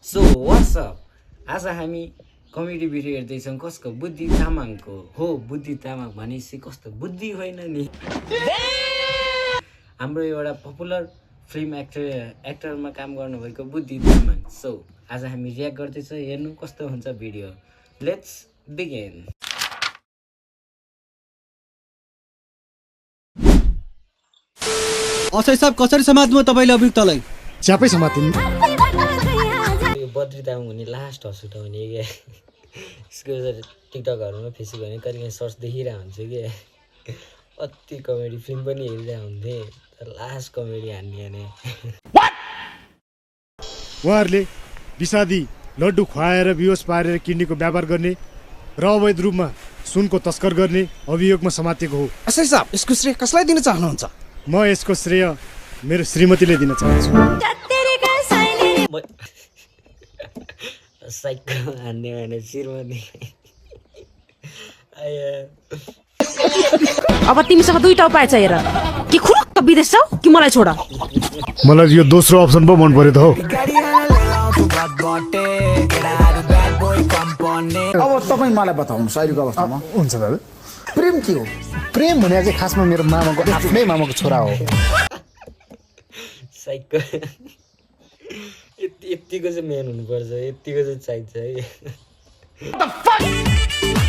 So what's up, आज हामी comedy video हेर्दैछौँ। कसको? बुद्धि तामाङको हो। बुद्धि तामाङ भनेपछि कस्तो बुद्धि होइन नि, हाम्रो एउटा पपुलर फिल्म एक्टरमा काम गर्नुभएको बुद्धि तामाङ। सो आज हामी रियाक्ट गर्दैछौँ, हेर्नु कस्तो हुन्छ भिडियो। Let's begin. असै साहब कसरी समात्नु तपाईले अभियुक्तलाई? च्यापै समातिनु। यो बद्री तामाङ हुने लास्ट हस्पिटाउने क्या, यसको टिकटकहरूमा फेसबुकहरूमा कहिले सर्च देखिरहेको हुन्छ कि अति कमेडी फिल्म पनि हेरिरहेको हुन्थेँ, तर लास्ट कमेडी हान्ने उहाँहरूले विषादी लड्डु खुवाएर बिहोस पारेर किडनीको व्यापार गर्ने र अवैध रूपमा सुनको तस्कर गर्ने अभियोगमा समातिएको हो। असै साहब यसको श्रेय कसलाई दिन चाहनुहुन्छ? म यसको श्रेय मेरो श्रीमतीले दिन चाहन्छु। साइकल हान्ने भने श्रीमती। अब तिमीसँग दुईटा उपाय छ, हेर कि खुरुक्क विदेश जाऊ कि मलाई छोड। मलाई यो दोस्रो अप्सन पो मन पर्यो त हो। अब तपाईँ मलाई बताउनु अहिलेको अवस्थामा हुन्छ दादा। प्रेम के हो? प्रेम भने चाहिँ खासमा मेरो मामाको आफ्नै मामाको छोरा हो। साइकल यतिको चाहिँ मेन हुनुपर्छ, यतिको चाहिँ चाहिन्छ है।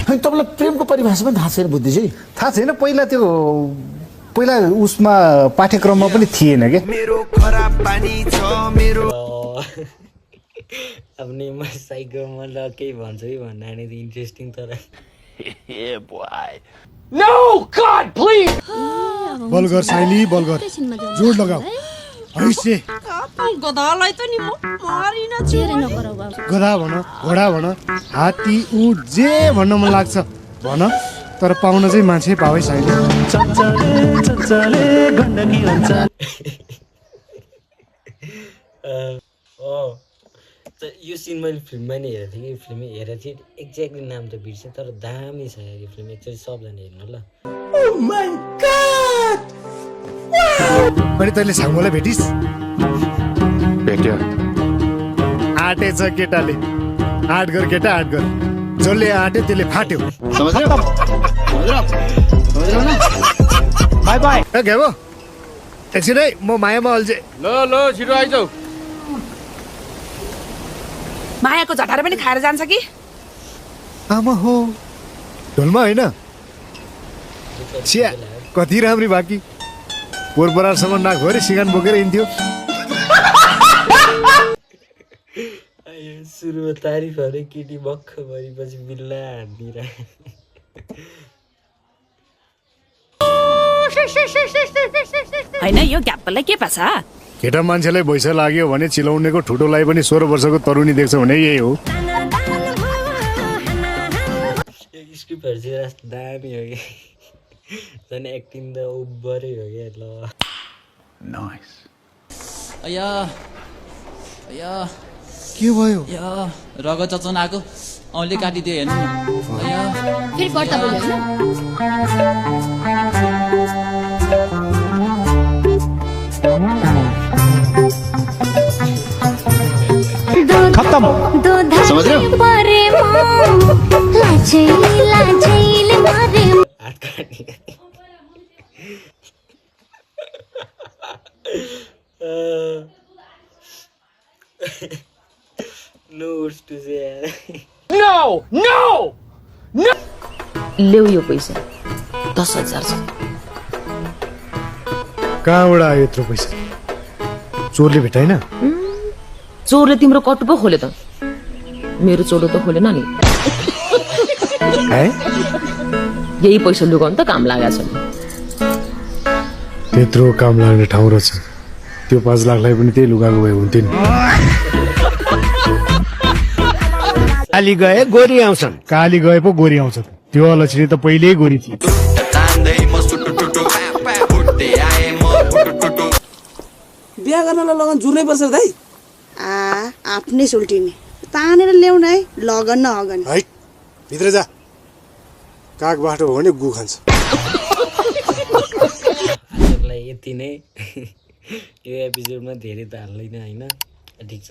तपाईँलाई प्रेमको परिभाषा पनि थाहा छैन बुद्धि चाहिँ? थाहा छैन, पहिला उसमा पाठ्यक्रममा पनि थिएन क्या। अब नेममा साइकलमा ल केही भन्छ कि भन्दा त इन्ट्रेस्टिङ, तर बल गर साइली, बल गर, जोड लगाऊ। ऐसे गधालाई त नि म मारिन चेरे नगरौ बाबु। गधा भन, घोडा भन, हात्ती, ऊँट जे भन्न मन लाग्छ भन, तर पाउन चाहिँ मान्छे पावै साइली। यो सिन मैले फिल्ममा नै हेरेको थिएँ कि, फिल्मै हेरेको थिएँ, एक्ज्याक्टली नाम त बिर्सेँ, तर दामी छ यो फिल्म। एकचोटि सबजना हेर्नु ल। अनि तैँले छाङ्गोलाई भेटिस्? भेट्यो। आँटेछ केटाले, आँट गर केटा, आँट गर। जसले आँट्यो त्यसले फाट्यो। By by. ए घेबो एकछिन है, म मायामा अल्झे। ल छिटो आइजाऊ। मायाको झटारे पनि खाएर जान्छ कि? आमा हो, ढोलमा होइन। छिया कति राम्री बाँकी, पोरपरारसम्म नाकभरि सिगान बोकेर हिँड्थ्यो। सुरुमा तारिफहरू, केटी बक्ख भरेपछि बिल्ला हान्दिरह। हैन यो ग्यापलाई के पाछ? केटा मान्छेलाई भैसा लाग्यो भने चिलाउनेको ठुटोलाई पनि 16 वर्षको तरुनी देख्छ भने यही हो। स्क्रिप्टहरू चाहिँ रास्त दामी हो कि, झन् एक्टिङ त ओभरै हो क्या। ल नाइस। अया अया के भयो? या रगत चचाउन आएको, औँले काटिदियो हेर्नु न। अया फेरि बढ्ता बोल्यो हैन? खत्तम। समझ रहे हो? हात काट्ने। No words to say. ल्याउ यो पैसा 10,000 छ। कहाँबाट आयो यत्रो पैसा? चोरले भेटाइन? चोरले तिम्रो कट्टु पो खोल्यो त, मेरो चोरो त खोलेन नि। यही पैसा लुगाउनु त काम लागेको छ नि। त्यत्रो काम लाग्ने ठाउँ रहेछ, त्यो 5 लाखलाई पनि त्यही लुगाको भए हुन्थ्यो नि। काली गए गोरी आउँछन्। काली गए पो गोरी आउँछ, त्यो अलक्षिणी त पहिल्यै गोरी थिए। बिहा गर्नलाई लगन जुर्नै पर्छ दाइ। आफ्नै सुल्टिने तानेर ल्याउन है, लगन न अगन। है भित्र जा, काग बाटो हो भने गु खान्छ। आजलाई यति नै। यो एपिसोडमा धेरै त हाल्दैन होइन, ठिक छ।